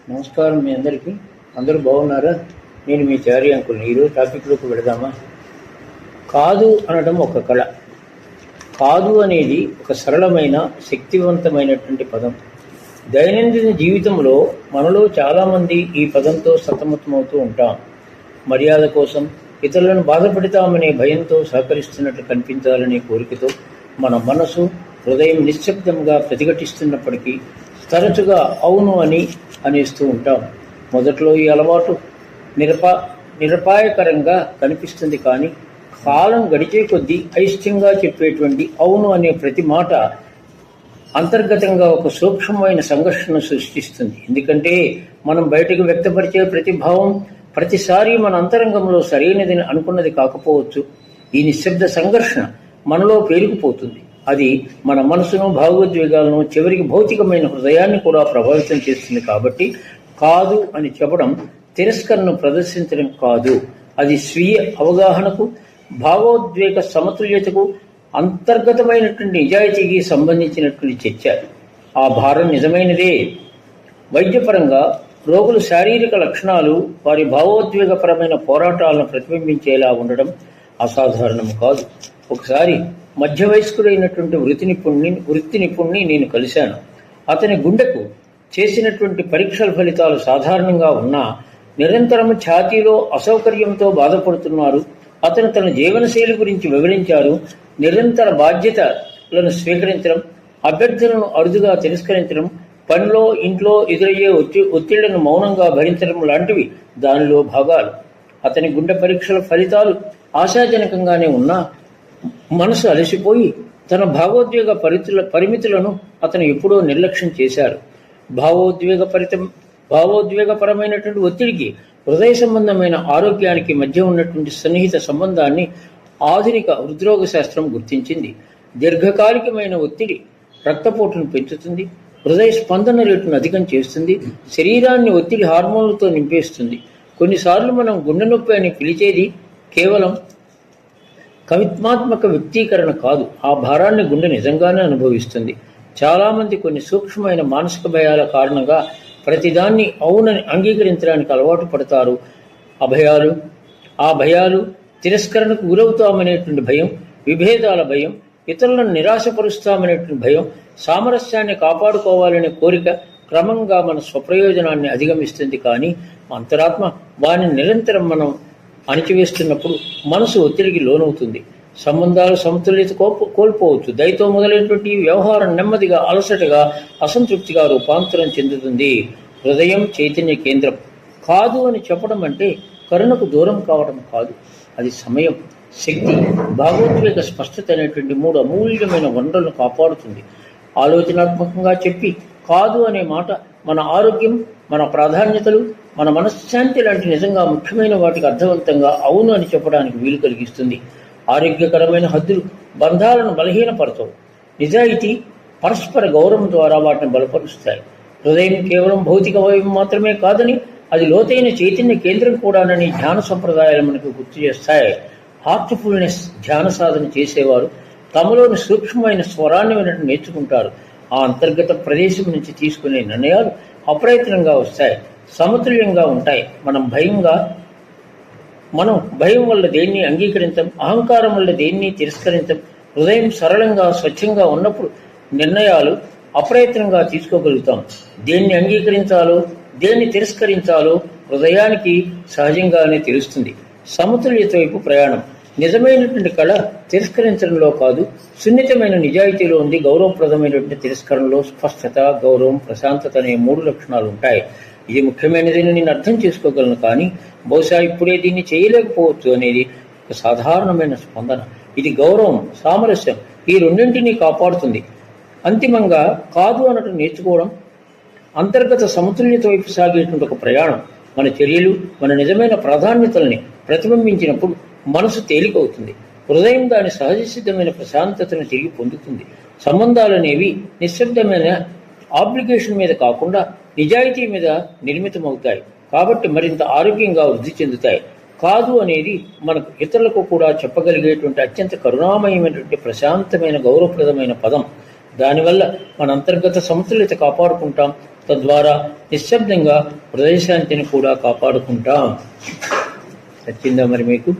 నమస్కారం మీ అందరికీ. అందరూ బాగున్నారా? నేను మీ చారి అంకుల్ని. ఈరోజు టాపిక్లోకి వెళదామా? కాదు అనడం ఒక కళ. కాదు అనేది ఒక సరళమైన శక్తివంతమైనటువంటి పదం. దైనందిన జీవితంలో మనలో చాలామంది ఈ పదంతో సతమతమవుతూ ఉంటాం. మర్యాద కోసం, ఇతరులను బాధపెడతామనే భయంతో సహకరిస్తున్నట్లు కనిపించాలనే కోరికతో మన మనసు, హృదయం నిశ్శబ్దంగా ప్రతిఘటిస్తున్నప్పటికీ తరచుగా అవును అని అనేస్తూ ఉంటాం. మొదట్లో ఈ అలవాటు నిరపాయకరంగా కనిపిస్తుంది, కానీ కాలం గడిచే కొద్దీ అయిష్టంగా చెప్పేటువంటి అవును అనే ప్రతి మాట అంతర్గతంగా ఒక సూక్ష్మమైన సంఘర్షణ సృష్టిస్తుంది. ఎందుకంటే మనం బయటకు వ్యక్తపరిచే ప్రతి భావం ప్రతిసారి మన అంతరంగంలో సరైనదని అనుకున్నది కాకపోవచ్చు. ఈ నిశ్శబ్ద సంఘర్షణ మనలో పేరుకుపోతుంది. అది మన మనసును, భావోద్వేగాలను, చివరికి భౌతికమైన హృదయాన్ని కూడా ప్రభావితం చేస్తుంది. కాబట్టి కాదు అని చెప్పడం తిరస్కరణను ప్రదర్శించడం కాదు. అది స్వీయ అవగాహనకు, భావోద్వేగ సమతుల్యతకు, అంతర్గతమైనటువంటి నిజాయితీకి సంబంధించినటువంటి చర్చ. ఆ భారం నిజమైనదే. వైద్యపరంగా రోగుల శారీరక లక్షణాలు వారి భావోద్వేగపరమైన పోరాటాలను ప్రతిబింబించేలా ఉండడం అసాధారణం కాదు. ఒకసారి మధ్య వయస్కుడైనటువంటి వృత్తి నిపుణుని నేను కలిశాను. అతని గుండెకు చేసినటువంటి పరీక్షల ఫలితాలు సాధారణంగా ఉన్నా నిరంతరం ఛాతీలో అసౌకర్యంతో బాధపడుతున్నారు. అతను తన జీవనశైలి గురించి వివరించారు. నిరంతర బాధ్యతలను స్వీకరించడం, అభ్యర్థనను అరుదుగా తిరస్కరించడం, పనిలో, ఇంట్లో ఎదురయ్యే ఒత్తిళ్లను మౌనంగా భరించడం లాంటివి దానిలో భాగాలు. అతని గుండె పరీక్షల ఫలితాలు ఆశాజనకంగానే ఉన్నా మనసు అలసిపోయి తన భావోద్వేగ పరిమితులను అతను ఎప్పుడో నిర్లక్ష్యం చేశారు. భావోద్వేగపరమైనటువంటి ఒత్తిడికి, హృదయ సంబంధమైన ఆరోగ్యానికి మధ్య ఉన్నటువంటి సన్నిహిత సంబంధాన్ని ఆధునిక హృద్రోగ శాస్త్రం గుర్తించింది. దీర్ఘకాలికమైన ఒత్తిడి రక్తపోటును పెంచుతుంది, హృదయ స్పందన రేటును అధికం చేస్తుంది, శరీరాన్ని ఒత్తిడి హార్మోన్లతో నింపేస్తుంది. కొన్నిసార్లు మనం గుండె నొప్పి అని పిలిచేది కేవలం కవిత్వాత్మక వ్యక్తీకరణ కాదు. ఆ భారాన్ని గుండె నిజంగానే అనుభవిస్తుంది. చాలామంది కొన్ని సూక్ష్మమైన మానసిక భయాల కారణంగా ప్రతిదాన్ని అవునని అంగీకరించడానికి అలవాటు పడతారు. ఆ భయాలు తిరస్కరణకు గురవుతామనేటువంటి భయం, విభేదాల భయం, ఇతరులను నిరాశపరుస్తామనేటువంటి భయం, సామరస్యాన్ని కాపాడుకోవాలనే కోరిక క్రమంగా మన స్వప్రయోజనాన్ని అధిగమిస్తుంది. కానీ అంతరాత్మ వారిని నిరంతరం మనం అణిచివేస్తున్నప్పుడు మనసు ఒత్తిడికి లోనవుతుంది. సంబంధాలు సమతుల్యత కోల్పోవచ్చు. దయతో మొదలైనటువంటి వ్యవహారం నెమ్మదిగా అలసటగా, అసంతృప్తిగా రూపాంతరం చెందుతుంది. హృదయం చైతన్య కేంద్రం. కాదు అని చెప్పడం అంటే కరుణకు దూరం కావడం కాదు. అది సమయం, శక్తి, భావోద్వేగ స్పష్టత అనేటువంటి 3 అమూల్యమైన వనరులను కాపాడుతుంది. ఆలోచనాత్మకంగా చెప్పి కాదు అనే మాట మన ఆరోగ్యం, మన ప్రాధాన్యతలు, మన మనశ్శాంతి లాంటి నిజంగా ముఖ్యమైన వాటికి అర్థవంతంగా అవును అని చెప్పడానికి వీలు కలిగిస్తుంది. ఆరోగ్యకరమైన హద్దులు బంధాలను బలహీనపరచవు. నిజాయితీ, పరస్పర గౌరవం ద్వారా వాటిని బలపరుస్తాయి. హృదయం కేవలం భౌతిక అవయవం మాత్రమే కాదని, అది లోతైన చైతన్య కేంద్రం కూడానని ధ్యాన సంప్రదాయాలు మనకు గుర్తు చేస్తాయి. హార్ట్ఫుల్నెస్ ధ్యాన సాధన చేసేవారు తమలోని సూక్ష్మమైన స్వరాన్ని వినడం నేర్చుకుంటారు. ఆ అంతర్గత ప్రదేశం నుంచి తీసుకునే నిర్ణయాలు అప్రయత్నంగా వస్తాయి, సమతుల్యంగా ఉంటాయి. మనం భయం వల్ల దేన్ని అంగీకరించం, అహంకారం వల్ల దేన్ని తిరస్కరించం. హృదయం సరళంగా, స్వచ్ఛంగా ఉన్నప్పుడు నిర్ణయాలు అప్రయత్నంగా తీసుకోగలుగుతాం. దేన్ని అంగీకరించాలో, దేన్ని తిరస్కరించాలో హృదయానికి సహజంగానే తెలుస్తుంది. సమతుల్యత వైపు ప్రయాణం. నిజమైనటువంటి కళ తిరస్కరించడంలో కాదు, సున్నితమైన నిజాయితీలో ఉంది. గౌరవప్రదమైనటువంటి తిరస్కరణలో స్పష్టత, గౌరవం, ప్రశాంతత అనే 3 లక్షణాలు ఉంటాయి. ఇది ముఖ్యమైనదని నేను అర్థం చేసుకోగలను, కానీ బహుశా ఇప్పుడే దీన్ని చేయలేకపోవచ్చు అనేది ఒక సాధారణమైన స్పందన. ఇది గౌరవం, సామరస్యం, ఈ రెండింటినీ కాపాడుతుంది. అంతిమంగా కాదు అనటం నేర్చుకోవడం అంతర్గత సమతుల్యత వైపు సాగేటువంటి ఒక ప్రయాణం. మన చర్యలు మన నిజమైన ప్రాధాన్యతల్ని ప్రతిబింబించినప్పుడు మనసు తేలికవుతుంది. హృదయం దాని సహజ సిద్ధమైన ప్రశాంతతను తిరిగి పొందుతుంది. సంబంధాలనేవి నిశ్శబ్దమైన ఆబ్లిగేషన్ మీద కాకుండా నిజాయితీ మీద నిర్మితమవుతాయి. కాబట్టి మరింత ఆరోగ్యంగా వృద్ధి చెందుతాయి. కాదు అనేది మనకు ఇతరులకు కూడా చెప్పగలిగేటువంటి అత్యంత కరుణామయమైనటువంటి ప్రశాంతమైన, గౌరవప్రదమైన పదం. దానివల్ల మన అంతర్గత సమతుల్యత కాపాడుకుంటాం. తద్వారా నిశ్శబ్దంగా హృదయశాంతిని కూడా కాపాడుకుంటాం. నచ్చిందా మరి మీకు?